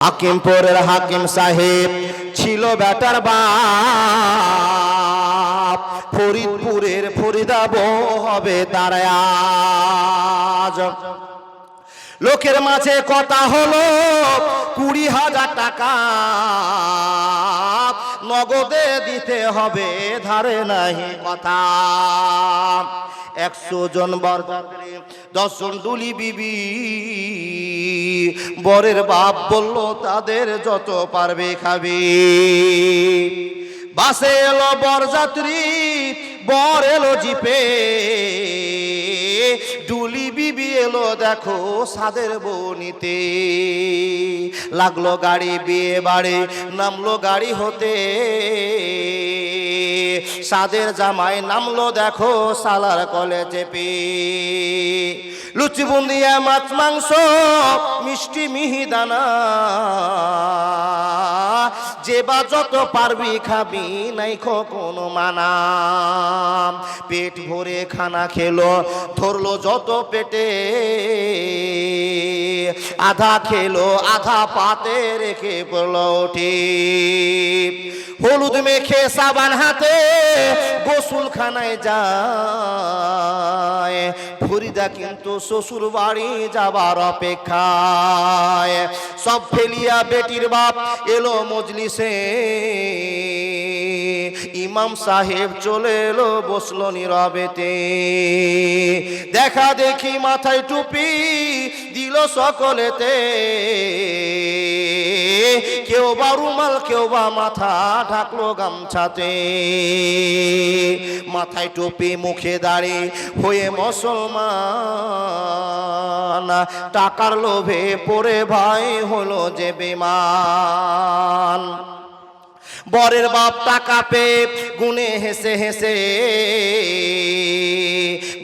হাকিমপুরের হাকিম সাহেব ছিল বেটার বাপ, ফরিদপুরের ফরিদাব হবে তার আজ। লোকের মাঝে কথা হলো 20,000 টাকা নগদে দিতে হবে, ধারে নাহি কথা। 100 জন বরযাত্রী, 10 জন দুলি বিবি, বরের বাপ বলল তাদের যত পারবে খাবে। বাসে এলো বরযাত্রী, বর এলো জিপে, দুলি বিবি এলো দেখো সাদের বনিতে। লাগলো গাড়ি বিয়ে বাড়ি, নামলো গাড়ি হতে, সাদের জামাই নামলো দেখো সালার কলে চেপে। লুচি বুন্দিয়া মাছ মাংস মিষ্টি মিহিদানা, যে বা যত পারবি খাবি নাই কোনো মানা। পেট ভরে খানা খেলো, ধরলো যত পেটে, আধা খেলো আধা পাতে রেখে পড়লো ওঠে। হলুদ মেখে সাবান হাতে গোসলখানায় যায়, ফরিদা কিন্তু শ্বশুর বাড়ি যাবার অপেক্ষায়। সব ফেলিয়া বেটির বাপ এলো মজলিসে, ইমাম সাহেব চলে এলো বসলো নীরবেতে। দেখা দেখি মাথায় টুপি দিল সকলেতে, কেউ বা রুমাল কেউ বা মাথা ঢাকলো গামছাতে। মাথায় টুপি মুখে দাড়ি হয়ে মুসলমান, টাকার লোভে পড়ে ভাই হলো যে বেঈমান। বরের বাপ টাকা পেয়ে গুনে হেসে হেসে,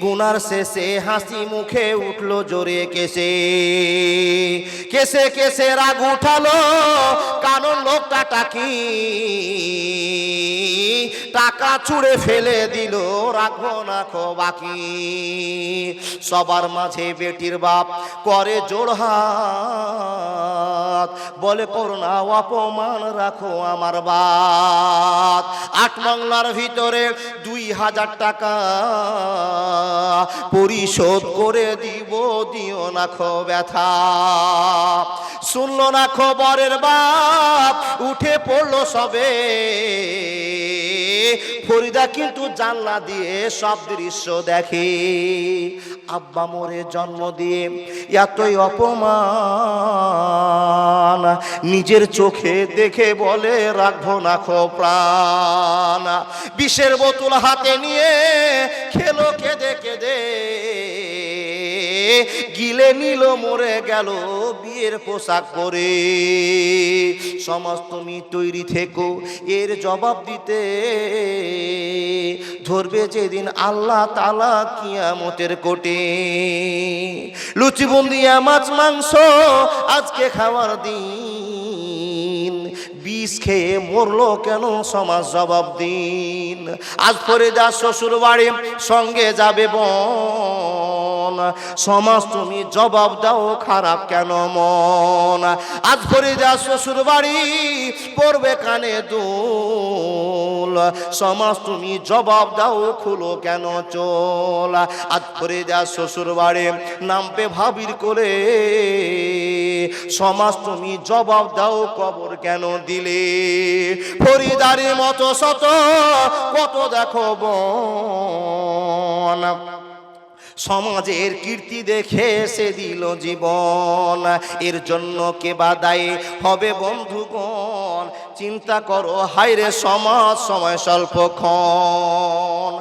গুনার শেষে হাসি মুখে উঠলো জোরে কেসে। কেসে কেসে রাগ উঠালো, কারণ লোকটা টাকি, টাকা ছুঁড়ে ফেলে দিল রাখবো না খো বাকি। সবার মাঝে বেটির বাপ করে জোড়হাত, বলে করোনা অপমান রাখো আমার বাত। 8 বাংলার ভিতরে 2,000 টাকা পরিশোধ করে দিব, দিও না খো ব্যথা। শুনলো না খবরের বাপ, উঠে পড়লো সবে। ফরিদা কিন্তু জানলা দিয়ে সব দৃশ্য দেখে। আব্বা মোরে জন্ম দিয়ে এতই অপমান, নিজের চোখে দেখে বলে রাখবো না খো প্রাণ। বিষের বোতল হাতে নিয়ে খেলো কেঁদে কেঁদে, গিলে নিল মরে গেল বিয়ের পোশাক পরে। সমাজ তুমি তৈরি থেকো এর জবাব দিতে, ধরবে যেদিন আল্লাহ তাআলা কিয়ামতের কোটে। লুচি বুন্দিয়া মাছ মাংস আজকে খাওয়ার দিন, বিষ খেয়ে মরলো কেন সমাজ জবাব দিন। আজ ফরিদা শ্বশুর বাড়ি সঙ্গে যাবে বোন, সমাজ তুমি জবাব দাও খারাপ কেন মন। আজ ফরিদা শ্বশুর বাড়ি পড়বে কানে দুল, সমাজ তুমি জবাব দাও খুলো কেন চোল। আজ ফরিদা শ্বশুর বাড়ি নামবে ভাবির কোলে, সমাজ তুমি জবাব দাও কবর কেন দিলে। ফরিদারের মতো শত কত দেখো বোন, সমাজের কীর্তি দেখে সে দিল জীবন। এর জন্য কে বা দায়ী হবে বন্ধুগণ, চিন্তা করো হায়রে সমাজ সময় স্বল্পক্ষণ।